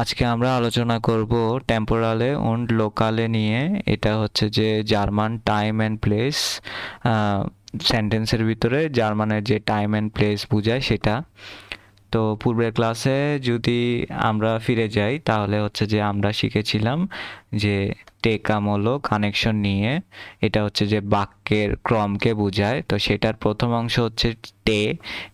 আজকে আমরা আলোচনা করব টেম্পোরালে und লোকালে নিয়ে। এটা হচ্ছে যে জার্মান টাইম অ্যান্ড প্লেস, সেন্টেন্সের ভিতরে জার্মানের যে টাইম অ্যান্ড প্লেস বোঝায় সেটা। তো পূর্বের ক্লাসে যদি আমরা ফিরে যাই তাহলে হচ্ছে যে আমরা শিখেছিলাম যে টেকাম হলো কানেকশন নিয়ে। এটা হচ্ছে যে বাক্যের ক্রমকে বোঝায়। তো সেটার প্রথম অংশ হচ্ছে টে।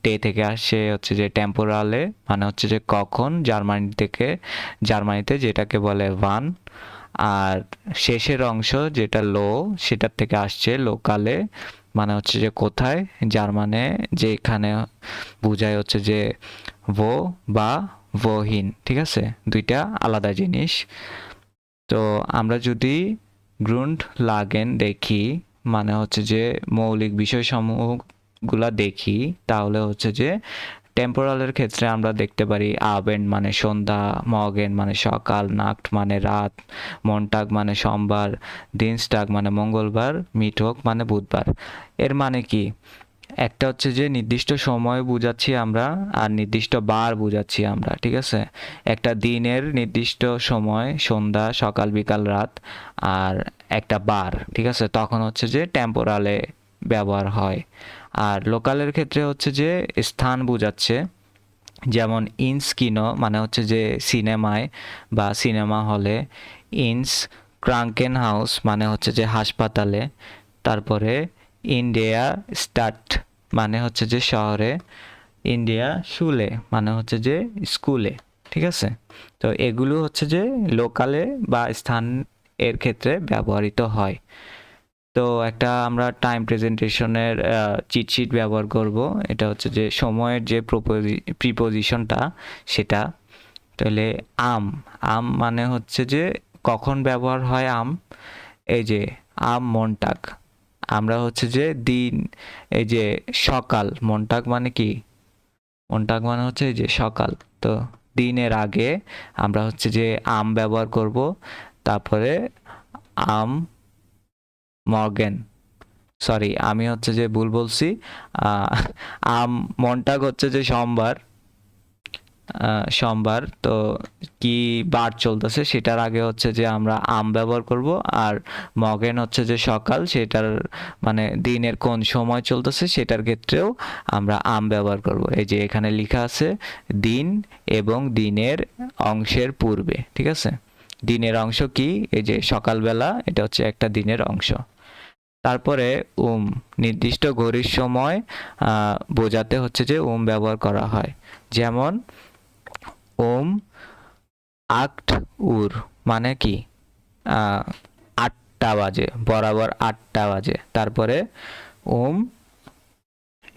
টে থেকে আসছে হচ্ছে যে টেম্পোরালে, মানে হচ্ছে যে কখন, জার্মানিতে যেটাকে বলে ভান। আর শেষের অংশ যেটা লো, সেটার থেকে আসছে লোকালে, মানে হচ্ছে যে কোথায়, জার্মানে যেখানে বোঝায় হচ্ছে যে ভো বা ভোহিন। ঠিক আছে, দুইটা আলাদা জিনিস। তো আমরা যদি গ্রুন্ড লাগেন দেখি, মানে হচ্ছে যে মৌলিক বিষয়সমূহগুলা দেখি, তাহলে হচ্ছে যে টেম্পোরালের ক্ষেত্রে আমরা দেখতে পারি আবেন্ড মানে সন্ধ্যা, মগেন মানে সকাল, নাক্ট মানে রাত, মনটাগ মানে সোমবার, দিনস্টাগ মানে মঙ্গলবার, মিটক মানে বুধবার। এর মানে কি? একটা হচ্ছে যে নির্দিষ্ট সময় বুঝাচ্ছি আমরা, আর নির্দিষ্ট বার বুঝাচ্ছি আমরা। ঠিক আছে, একটা দিনের নির্দিষ্ট সময় সন্ধ্যা, সকাল, বিকাল, রাত, আর একটা বার। ঠিক আছে, তখন হচ্ছে যে টেম্পোরালে ব্যবহার হয়। আর লোকালের ক্ষেত্রে হচ্ছে যে স্থান বুঝাচ্ছে, যেমন ইনস কিনো মানে হচ্ছে যে সিনেমায় বা সিনেমা হলে, ইনস ক্রাঙ্কেন হাউস মানে হচ্ছে যে হাসপাতালে, তারপরে ইন্ডিয়া স্টার্ট মানে হচ্ছে যে শহরে, ইন্ডিয়া শুলে মানে হচ্ছে যে স্কুলে। ঠিক আছে, তো এগুলো হচ্ছে যে লোকালে বা স্থান এর ক্ষেত্রে ব্যবহৃত হয়। তো একটা আমরা টাইম প্রেজেন্টেশনের চিট শিট ব্যবহার করব। এটা হচ্ছে যে সময়ের যে প্রিপোজিশনটা সেটা। তাহলে আম, আম মানে হচ্ছে যে কখন ব্যবহার হয় আম, এই যে আম মন্টাগ। আমরা হচ্ছে যে দিন, এই যে সকাল, মন্টাগ মানে কি, মন্টাগ মানে হচ্ছে এই যে সকাল। তো দিনের আগে আমরা হচ্ছে যে আম ব্যবহার করব। তারপরে আম মর্গেন, সরি আমি হচ্ছে যে ভুল বলছি। আহ, আম মন্টাগ হচ্ছে যে সোমবার, সোমবার। তো কি বার চলতেছে সেটার আগে হচ্ছে যে আমরা আম ব্যবহার করব। আর মগেন হচ্ছে যে সকাল, সেটার মানে দিনের কোন সময় চলতেছে সেটার ক্ষেত্রেও আমরা আম ব্যবহার করব। এই যে এখানে লেখা আছে দিন এবং দিনের অংশের পূর্বে। ঠিক আছে, দিনের অংশ কি, এই যে সকালবেলা, এটা হচ্ছে একটা দিনের অংশ। তারপরে নির্দিষ্ট ঘড়ির সময় বোঝাতে হচ্ছে যে ব্যবহার করা হয়। যেমন ওম আক্ট উর মানে কি, আহ, 8টা বাজে, বরাবর 8টা বাজে। তারপরে ওম,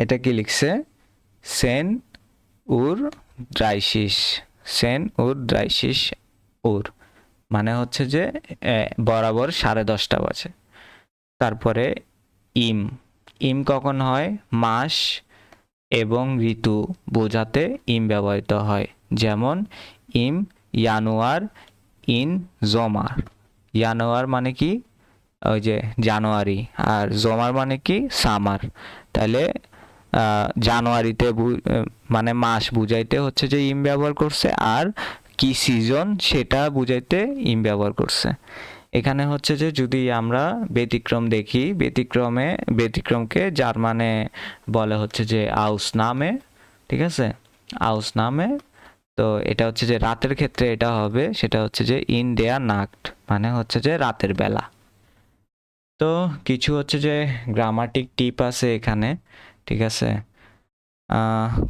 এটা কি লিখছে, সেন উর ড্রাইশিস, সেন উর ড্রাইশিস উর মানে হচ্ছে যে বরাবর 10:30 বাজে। তারপরে ইম, ইম কখন হয়, মাস এবং ঋতু বোঝাতে ইম ব্যবহৃত হয়। যেমন ইম জানুয়ার, ইন জমার। জানুয়ার মানে কি, ওই যে জানুয়ারি, আর জমার মানে কি সামার। তাহলে জানুয়ারিতে মানে মাস বুঝাইতে হচ্ছে যে ইম ব্যবহার করছে, আর কি সিজন সেটা বুঝাইতে ইম ব্যবহার করছে। এখানে হচ্ছে যে যদি আমরা ব্যতিক্রম দেখি, ব্যতিক্রমকে জার্মানে বলে হচ্ছে যে আউস নামে। ঠিক আছে, আউস নামে। তো এটা হচ্ছে যে রাতের ক্ষেত্রে এটা হবে, সেটা হচ্ছে যে ইন দেয়ার নাক্ট মানে হচ্ছে যে রাতের বেলা। তো কিছু হচ্ছে যে গ্রামাটিক টিপ আছে এখানে। ঠিক আছে,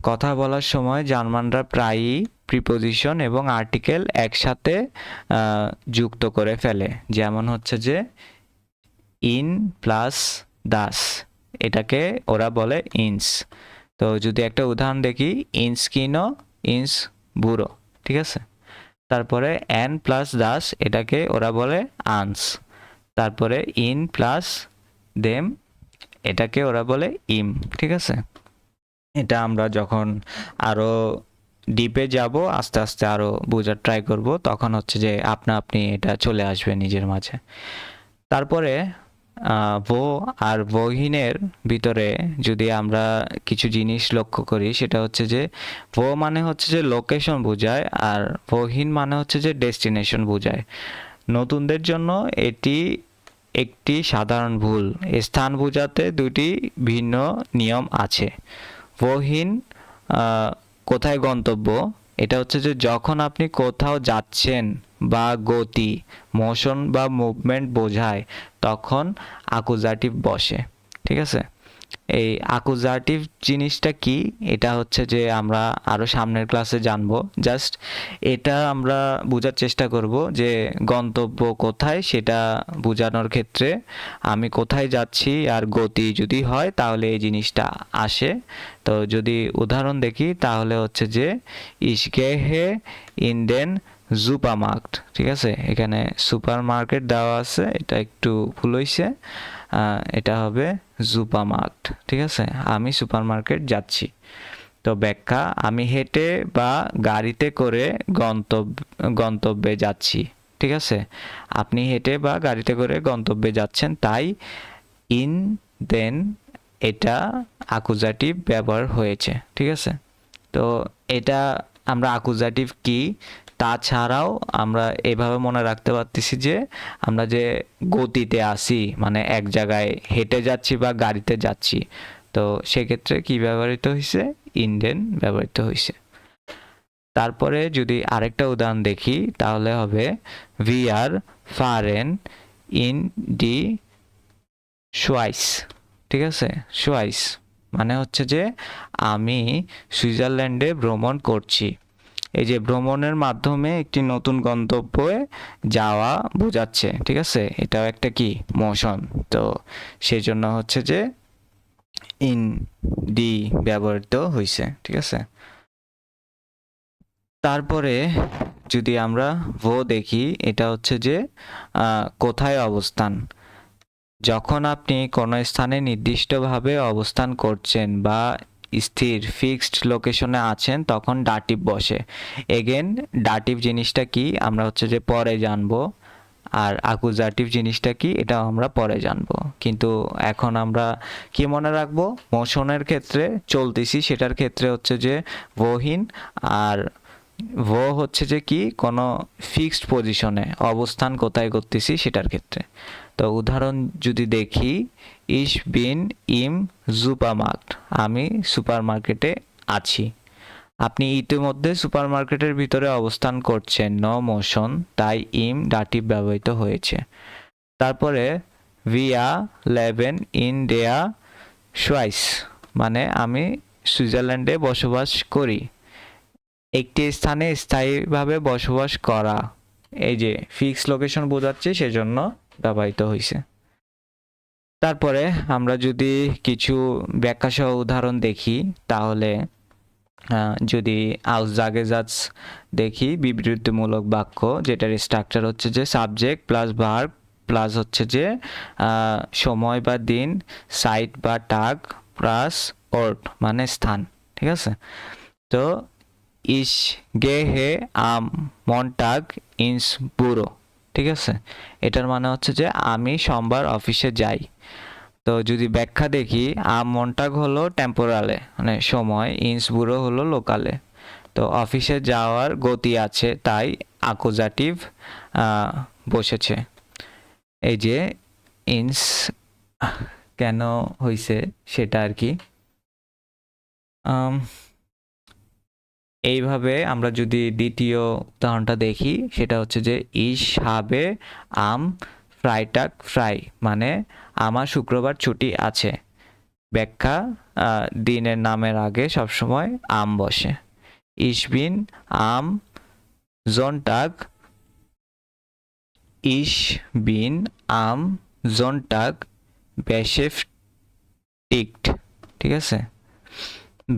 কথা বলার সময় জার্মানরা প্রায়ই প্রিপোজিশন এবং আর্টিকেল একসাথে যুক্ত করে ফেলে। যেমন হচ্ছে যে ইন প্লাস দাস, এটাকে ওরা বলে ইনস। তো যদি একটা উদাহরণ দেখি, ইনস কিনো, ইনস বুড়ো। ঠিক আছে, তারপরে এন প্লাস দাস, এটাকে ওরা বলে আনস। তারপরে ইন প্লাস দেম, এটাকে ওরা বলে ইম। ঠিক আছে, এটা আমরা যখন আরো ডিপে যাব, আস্তে আস্তে আরো বোঝার ট্রাই করব, তখন হচ্ছে যে আপনা আপনি এটা চলে আসবে নিজের মাঝে। তারপরে ভো আর ভোহিনের ভিতরে যদি আমরা কিছু জিনিস লক্ষ্য করি, সেটা হচ্ছে যে ভো মানে হচ্ছে যে লোকেশন বোঝায়, আর ভোহিন মানে হচ্ছে যে ডেস্টিনেশন বোঝায়। নতুনদের জন্য এটি একটি সাধারণ ভুল। স্থান বোঝাতে দুটি ভিন্ন নিয়ম আছে। ভোহিন কোথায় গন্তব্য, এটা হচ্ছে যে যখন আপনি কোথাও যাচ্ছেন বা গতি, মোশন বা মুভমেন্ট বোঝায়, তখন আকুজাটিভ বসে। ঠিক আছে, এই আকুজাটিভ জিনিসটা কি, এটা হচ্ছে যে আমরা আরো সামনের ক্লাসে জানবো। জাস্ট এটা আমরা বোঝার চেষ্টা করব যে গন্তব্য কোথায় সেটা বোঝানোর ক্ষেত্রে আমি কোথায় যাচ্ছি আর গতি যদি হয় তাহলে এই জিনিসটা আসে। তো যদি উদাহরণ দেখি তাহলে হচ্ছে যে ইশগেহে ইন্ডেন সুপারমার্কেট। ঠিক আছে, এখানে সুপার মার্কেট দেওয়া আছে, এটা একটু ভুল হইছে, এটা হবে সুপারমার্কেট। ঠিক আছে, আমি সুপারমার্কেট যাচ্ছি। তো ব্যাখ্যা, আমি হেঁটে বা গাড়িতে করে গন্তব্যে যাচ্ছি। ঠিক আছে, আপনি হেঁটে বা গাড়িতে করে গন্তব্যে যাচ্ছেন, তাই ইন দেন এটা আকুজাটিভ ব্যবহার হয়েছে। ঠিক আছে, তো এটা আমরা আকুজাটিভ কি তাছাড়াও আমরা এভাবে মনে রাখতে পারতেছি যে আমরা যে গতিতে আসি, মানে এক জায়গায় হেঁটে যাচ্ছি বা গাড়িতে যাচ্ছি, তো সেক্ষেত্রে কি ব্যবহৃত হয়েছে, ইন্ডেন ব্যবহৃত হয়েছে। তারপরে যদি আরেকটা উদাহরণ দেখি তাহলে হবে ভি আর ফারেন ইন ডি সোয়াইস। ঠিক আছে, সোয়াইস মানে হচ্ছে যে আমি সুইজারল্যান্ডে ভ্রমণ করছি। এই যে ভ্রমণের মাধ্যমে একটি নতুন গন্তব্যে যাওয়া বোঝাচ্ছে। ঠিক আছে, এটাও একটা কি মোশন, তো সেই জন্য হচ্ছে যে ইন ডি ব্যবহৃত হয়েছে। ঠিক আছে, তারপরে যদি আমরা ভো দেখি, এটা হচ্ছে যে কোথায় অবস্থান। যখন আপনি কোনো স্থানে নির্দিষ্টভাবে অবস্থান করছেন বা স্থির ফিক্সড লোকেশনে আছেন, তখন ডাটিভ বসে। এগেন ডাটিভ জিনিসটা কি আমরা হচ্ছে যে পরে জানবো, আর আকুজাটিভ জিনিসটা কি এটাও আমরা পরে জানবো। কিন্তু এখন আমরা কি মনে রাখবো, মোশনের ক্ষেত্রে চলতেছি সেটার ক্ষেত্রে হচ্ছে যে ভোহীন, আর ভো হচ্ছে যে কি কোনো ফিক্সড পজিশনে অবস্থান কোথায় করতেছি সেটার ক্ষেত্রে। তো উদাহরণ যদি দেখি, ইশ বিন ইম সুপারমার্কেট, আমি সুপারমার্কেটে আছি। আপনি ইতিমধ্যে সুপারমার্কেটের ভিতরে অবস্থান করছেন, নো মোশন, তাই ইম ডাটিভ ব্যবহৃত হয়েছে। তারপরে ভিয়া লেভেন ইন ডেয়া সোয়াইস, মানে আমি সুইজারল্যান্ডে বসবাস করি। একটি স্থানে স্থায়ীভাবে বসবাস করা, এই যে ফিক্স লোকেশন বোঝাচ্ছে সেজন্য ব্যবহৃত হয়েছে। তারপরে আমরা যদি কিছু ব্যাখ্যাসহ উদাহরণ দেখি তাহলে যদি আউসজাগেসাটস দেখি, বিবৃতিমূলক বাক্য যেটার স্ট্রাকচার হচ্ছে যে সাবজেক্ট প্লাস ভার্ব প্লাস হচ্ছে যে সময় বা দিন, সাইট বা টাগ প্লাস ওর্ট মানে স্থান। ঠিক আছে, তো ইস গে হে আম মন্টাগ ইন্স বুড়ো। ঠিক আছে, এটার মানে হচ্ছে যে আমি সোমবার অফিসে যাই। তো যদি ব্যাখ্যা দেখি, আম মন্টাগ হলো টেম্পোরালে মানে সময়, ইন্স বুড়ো হলো লোকালে। তো অফিসে যাওয়ার গতি আছে তাই আকুজাটিভ বসেছে। এই যে ইন্স কেন হইছে সেটা আর কি। এইভাবে আমরা যদি দ্বিতীয় উদাহরণটা দেখি, সেটা হচ্ছে যে ইশ হাবে আম ফ্রাইটাগ ফ্রাই, মানে আমার শুক্রবার ছুটি আছে। ব্যাখ্যা, দিনের নামের আগে সবসময় আম বসে। ইশ বিন আম জোনটাগ, ইশ বিন আম জোনটাগ বেশেফটিগড। ঠিক আছে,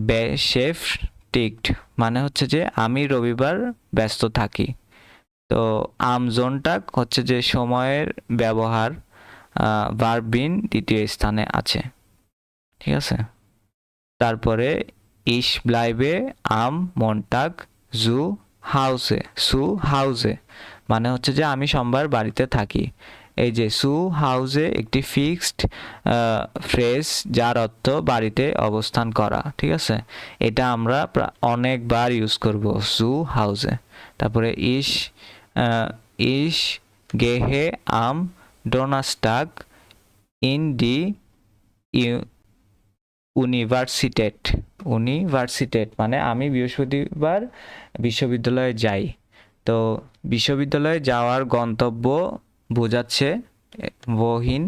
বেশেফটিগড মানে হচ্ছে যে আমি রবিবার ব্যস্ত থাকি। তো আম জোনটাগ হচ্ছে যে সময়ের ব্যবহার, ভার্ব বিন দ্বিতীয় স্থানে আছে। ঠিক আছে, তারপরে ইশ ব্লাইবে আম মন্টাগ জু হাউসে, সু হাউসে মানে হচ্ছে যে আমি সোমবার বাড়িতে থাকি। এই যে সু হাউসে একটি ফিক্সড ফ্রেজ যার অর্থ বাড়িতে অবস্থান করা, ঠিক আছে? এটা আমরা অনেকবার ইউজ করব সু হাউসে। তারপরে ইশ গেহে আম ডোনাস্টাগ ইন ডি ইউনিভার্সিটেট মানে আমি বৃহস্পতিবার বিশ্ববিদ্যালয়ে যাই। তো বিশ্ববিদ্যালয়ে যাওয়ার গন্তব্য বোঝাচ্ছে wohin,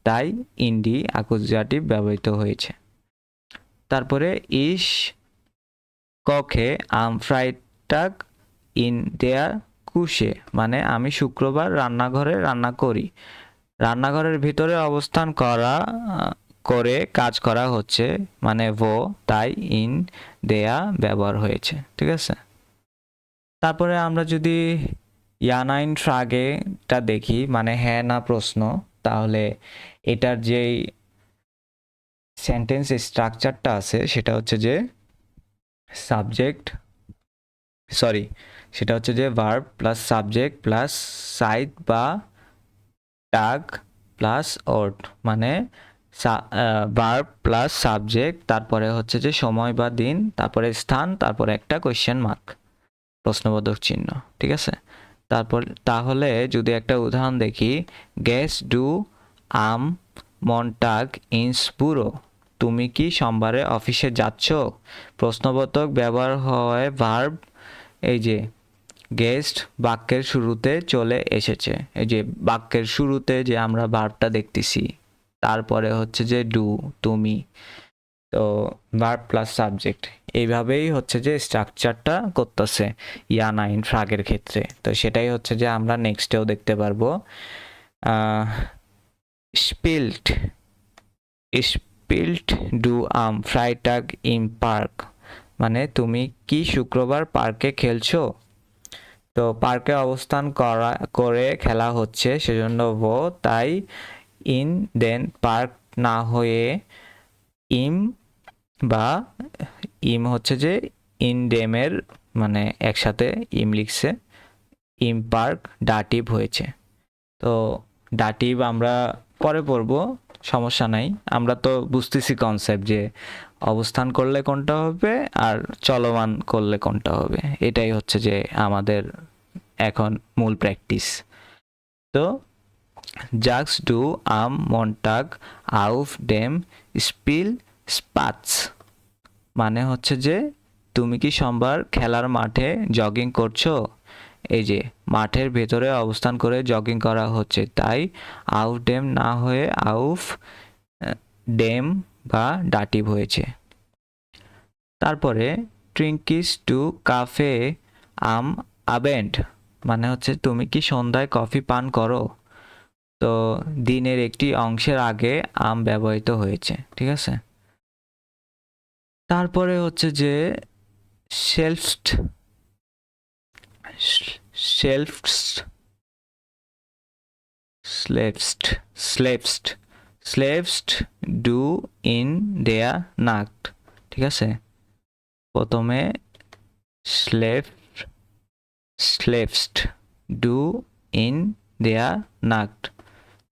তাই ইন্ডি অ্যাকুজাটিভ ব্যবহৃত হয়েছে। তারপরে ইশ কখে আম ফ্রাইটাগ ইন দেয়ার কুশে মানে আমি শুক্রবার রান্নাঘরে রান্না করি। রান্নাঘরের ভিতরে অবস্থান করে কাজ করা হচ্ছে মানে তাই ইন দেয়া ব্যবহার হয়েছে, ঠিক আছে? তারপরে আমরা যদি ইয়ানাইন ফ্রাগেটা দেখি মানে হ্যাঁ না প্রশ্ন, তাহলে এটার যেই সেন্টেন্স স্ট্রাকচারটা আছে সেটা হচ্ছে যে সেটা হচ্ছে যে verb plus subject plus side বা টাগ প্লাস ওর্ড মানে ভার্ব প্লাস সাবজেক্ট, তারপরে হচ্ছে যে সময় বা দিন, তারপরে স্থান, তারপরে একটা কোয়েশ্চেন মার্ক প্রশ্নবোধক চিহ্ন, ঠিক আছে? তাহলে যদি একটা উদাহরণ দেখি, গেস ডু আম মন্টাগ ইন্স বুড়ো, তুমি কি সোমবারে অফিসে যাচ্ছ? প্রশ্নবোধক ব্যবহার হয় ভার্ব, এই যে গেস্ট বাক্যের শুরুতে চলে এসেছে, এই যে বাক্যের শুরুতে যে আমরা ভার্বটা দেখতেছি, তারপরে হচ্ছে যে ডু তুমি, তো ভার্ব প্লাস সাবজেক্ট, এইভাবেই হচ্ছে যে স্ট্রাকচারটা করতেছে ইয়ানাইন ফ্রাগের ক্ষেত্রে। তো সেটাই হচ্ছে যে আমরা নেক্সটেও দেখতে পারবো। স্পিল্ট স্পিল্ট ডু আম ফ্রাইটাগ ইন পার্ক মানে তুমি কি শুক্রবার পার্কে খেলছো? তো পার্কে অবস্থান করে খেলা হচ্ছে সেজন্য তাই ইন দেন পার্ক না হয়ে ইম বা ইম হচ্ছে যে ইনডেমের মানে একসাথে ইম লিখছে, ইম পার্ক ডাটিভ হয়েছে। তো ডাটিভ আমরা পরে পড়ব, সমস্যা নাই। আমরা তো বুঝতেছি কনসেপ্ট যে অবস্থান করলে কোনটা হবে আর চলমান করলে কোনটা হবে, এটাই হচ্ছে যে আমাদের এখন মূল প্র্যাকটিস। তো জাগস ডু আম মন্টাগ আউফ ডেম স্পিল স্পাটস মানে হচ্ছে যে তুমি কি সোমবার খেলার মাঠে জগিং করছো? এই যে মাঠের ভেতরে অবস্থান করে জগিং করা হচ্ছে, তাই আউফ ডেম না হয়ে আউফ ডেম বা ডাটিভ হয়েছে। তারপরে ট্রিঙ্কিস টু কাফে আম আবেন্ড মানে হচ্ছে তুমি কি সন্ধ্যায় কফি পান করো? তো দিনের একটি অংশের আগে আম ব্যবহৃত হয়েছে, ঠিক আছে? তারপরে হচ্ছে যে শেলফড শেলফড স্লেভসড স্লেভসড স্লেভসড ডু ইন দেয়া নাক্ট, ঠিক আছে? প্রথমে স্লেভ স্লেভসড ডু ইন দেয়া নাক্ট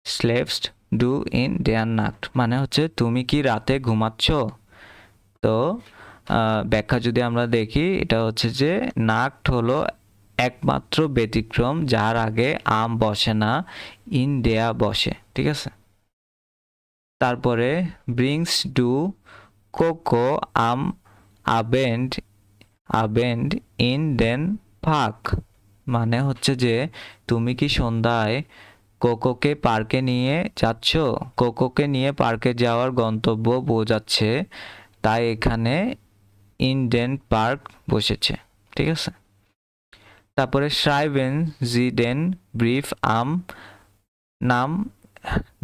স্লেভসড ডু ইন দেয়ার নাক্ট মানে হচ্ছে তুমি কি রাতে ঘুমাচ্ছ? তো ব্যাখ্যা যদি আমরা দেখি, এটা হচ্ছে যে নাক্ট হলো একমাত্র ব্যতিক্রম যার আগে আম বসে না, ইন দেয়া বসে, ঠিক আছে? তারপরে ব্রিংস ডু কোকো আম আবেন্ড আবেন্ড ইন দেন পার্ক মানে হচ্ছে যে তুমি কি সন্ধ্যায় কোকোকে পার্কে নিয়ে যাচ্ছ? কোকোকে নিয়ে পার্কে যাওয়ার গন্তব্য বোঝাচ্ছে, তাই এখানে ইনডেন পার্ক বসেছে, ঠিক আছে? তারপরে শ্রাইবেন জিডেন ব্রিফ আম নাম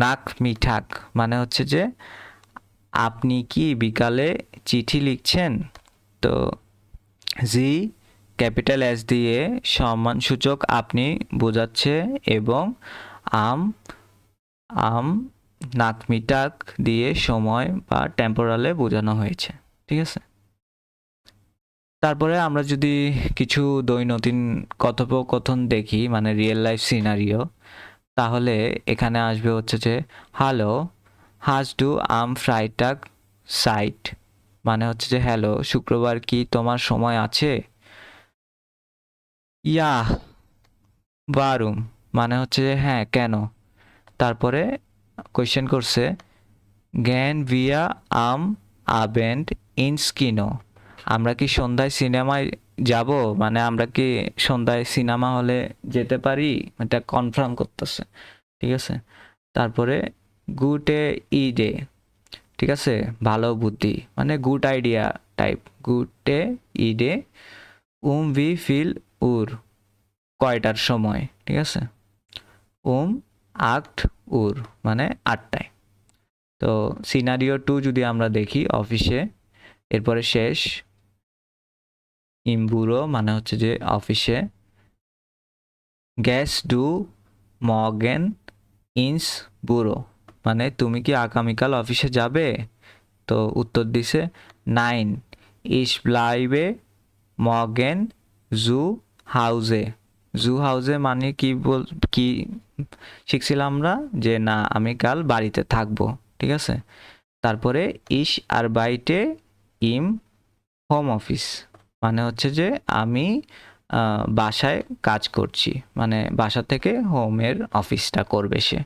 নাক মিঠাক মানে হচ্ছে যে আপনি কি বিকালে চিঠি লিখছেন? তো জি ক্যাপিটাল এস দিয়ে সম্মানসূচক আপনি বোঝাচ্ছে এবং আম আম নাকমিটাক দিয়ে সময় বা টেম্পোরালে বোঝানো হয়েছে, ঠিক আছে? তারপরে আমরা যদি কিছু দৈনন্দিন কথোপকথন দেখি মানে রিয়েল লাইফ সিনারিও, তাহলে এখানে আসবে হচ্ছে যে হ্যালো, হাজ ডু আম ফ্রাইটাগ সাইট, মানে হচ্ছে যে হ্যালো, শুক্রবার কি তোমার সময় আছে? ইয়া বারুম, মানে হচ্ছে যে হ্যাঁ কেন। তারপরে কোয়েশ্চেন করছে জ্ঞান ভিয়া আম আবেন্ড ইনস্কিনো, আমরা কি সন্ধ্যায় সিনেমায় যাব, মানে আমরা কি সন্ধ্যায় সিনেমা হলে যেতে পারি, এটা কনফার্ম করতেছে। ঠিক আছে, তারপরে গুটে ইডে, ঠিক আছে, ভালো বুদ্ধি, মানে গুড আইডিয়া টাইপ, গুটে ইডে ভি ফিল উর, কয়টার সময়, ঠিক আছে, উম আক্ট উর, মানে 8টায়। তো সিনারিও 2 যদি আমরা দেখি অফিসে, এরপরে শেষ ইমবুরো, মানে হচ্ছে যে অফিসে, গ্যাস ডু মগেন ইনস বুড়ো, মানে তুমি কি আগামীকাল অফিসে যাবে? তো উত্তর দিছে নাইন ইস ব্লাইবে মগেন জু হাউজে। জু হাউজে মানে কি শিখছিলাম আমরা, যে না আমি কাল বাড়িতে থাকবো। ঠিক আছে, তারপরে ইস আর বাইটে ইম হোম অফিস, মানে হচ্ছে যে আমি বাসায় কাজ করছি, মানে বাসা থেকে হোমের অফিসটা করবে সে।